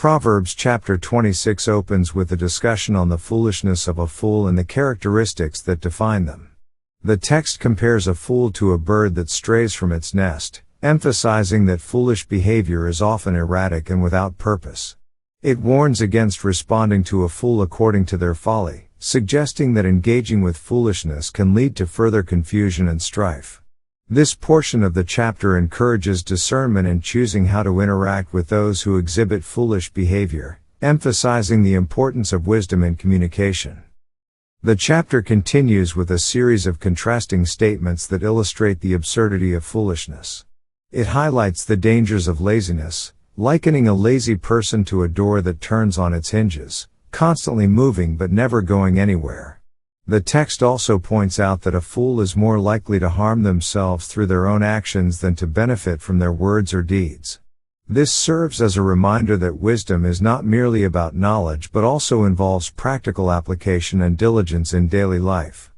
Proverbs Chapter 26 opens with a discussion on the foolishness of a fool and the characteristics that define them. The text compares a fool to a bird that strays from its nest, emphasizing that foolish behavior is often erratic and without purpose. It warns against responding to a fool according to their folly, suggesting that engaging with foolishness can lead to further confusion and strife. This portion of the chapter encourages discernment in choosing how to interact with those who exhibit foolish behavior, emphasizing the importance of wisdom in communication. The chapter continues with a series of contrasting statements that illustrate the absurdity of foolishness. It highlights the dangers of laziness, likening a lazy person to a door that turns on its hinges, constantly moving but never going anywhere. The text also points out that a fool is more likely to harm themselves through their own actions than to benefit from their words or deeds. This serves as a reminder that wisdom is not merely about knowledge but also involves practical application and diligence in daily life.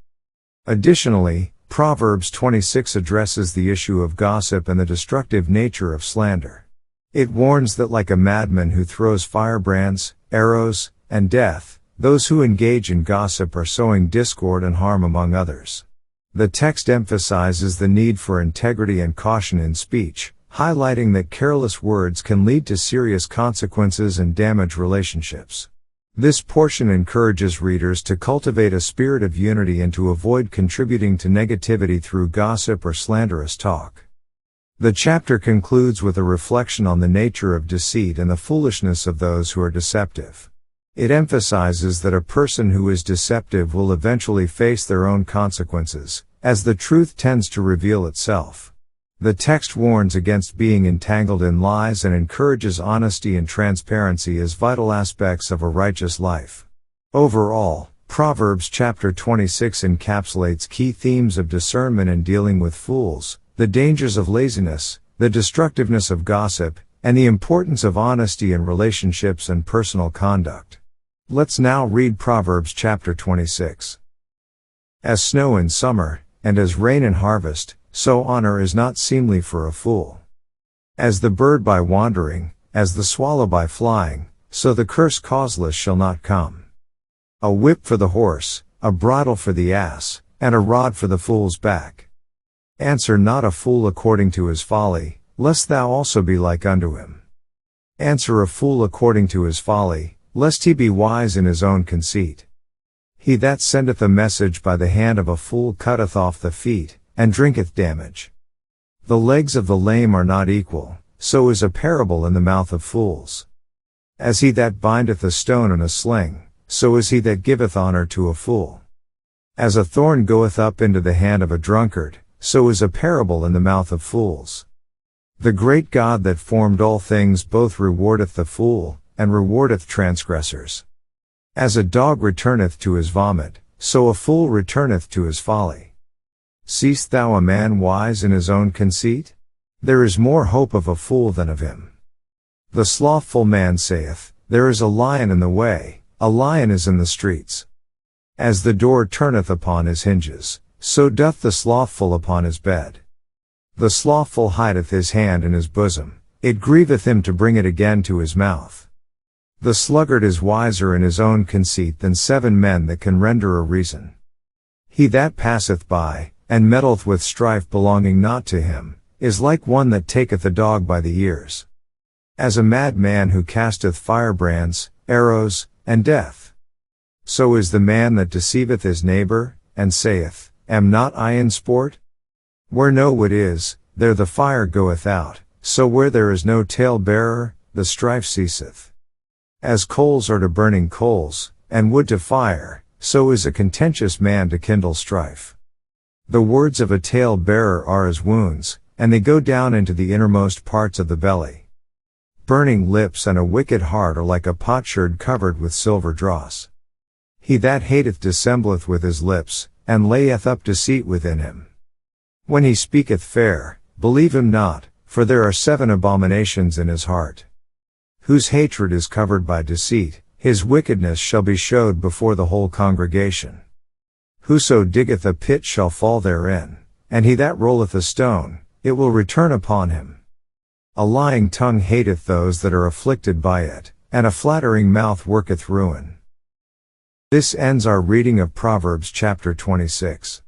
Additionally, Proverbs 26 addresses the issue of gossip and the destructive nature of slander. It warns that like a madman who throws firebrands, arrows, and death, those who engage in gossip are sowing discord and harm among others. The text emphasizes the need for integrity and caution in speech, highlighting that careless words can lead to serious consequences and damage relationships. This portion encourages readers to cultivate a spirit of unity and to avoid contributing to negativity through gossip or slanderous talk. The chapter concludes with a reflection on the nature of deceit and the foolishness of those who are deceptive. It emphasizes that a person who is deceptive will eventually face their own consequences, as the truth tends to reveal itself. The text warns against being entangled in lies and encourages honesty and transparency as vital aspects of a righteous life. Overall, Proverbs Chapter 26 encapsulates key themes of discernment in dealing with fools, the dangers of laziness, the destructiveness of gossip, and the importance of honesty in relationships and personal conduct. Let's now read Proverbs chapter 26. As snow in summer, and as rain in harvest, so honor is not seemly for a fool. As the bird by wandering, as the swallow by flying, so the curse causeless shall not come. A whip for the horse, a bridle for the ass, and a rod for the fool's back. Answer not a fool according to his folly, lest thou also be like unto him. Answer a fool according to his folly, lest he be wise in his own conceit. He that sendeth a message by the hand of a fool cutteth off the feet, and drinketh damage. The legs of the lame are not equal, so is a parable in the mouth of fools. As he that bindeth a stone in a sling, so is he that giveth honor to a fool. As a thorn goeth up into the hand of a drunkard, so is a parable in the mouth of fools. The great God that formed all things both rewardeth the fool, and rewardeth transgressors. As a dog returneth to his vomit, so a fool returneth to his folly. Seest thou a man wise in his own conceit? There is more hope of a fool than of him. The slothful man saith, there is a lion in the way, a lion is in the streets. As the door turneth upon his hinges, so doth the slothful upon his bed. The slothful hideth his hand in his bosom, it grieveth him to bring it again to his mouth. The sluggard is wiser in his own conceit than 7 men that can render a reason. He that passeth by, and meddleth with strife belonging not to him, is like one that taketh a dog by the ears. As a madman who casteth firebrands, arrows, and death. So is the man that deceiveth his neighbor, and saith, Am not I in sport? Where no wood is, there the fire goeth out, so where there is no tale-bearer, the strife ceaseth. As coals are to burning coals, and wood to fire, so is a contentious man to kindle strife. The words of a tale-bearer are as wounds, and they go down into the innermost parts of the belly. Burning lips and a wicked heart are like a potsherd covered with silver dross. He that hateth dissembleth with his lips, and layeth up deceit within him. When he speaketh fair, believe him not, for there are 7 abominations in his heart. Whose hatred is covered by deceit, his wickedness shall be showed before the whole congregation. Whoso diggeth a pit shall fall therein, and he that rolleth a stone, it will return upon him. A lying tongue hateth those that are afflicted by it, and a flattering mouth worketh ruin. This ends our reading of Proverbs chapter 26.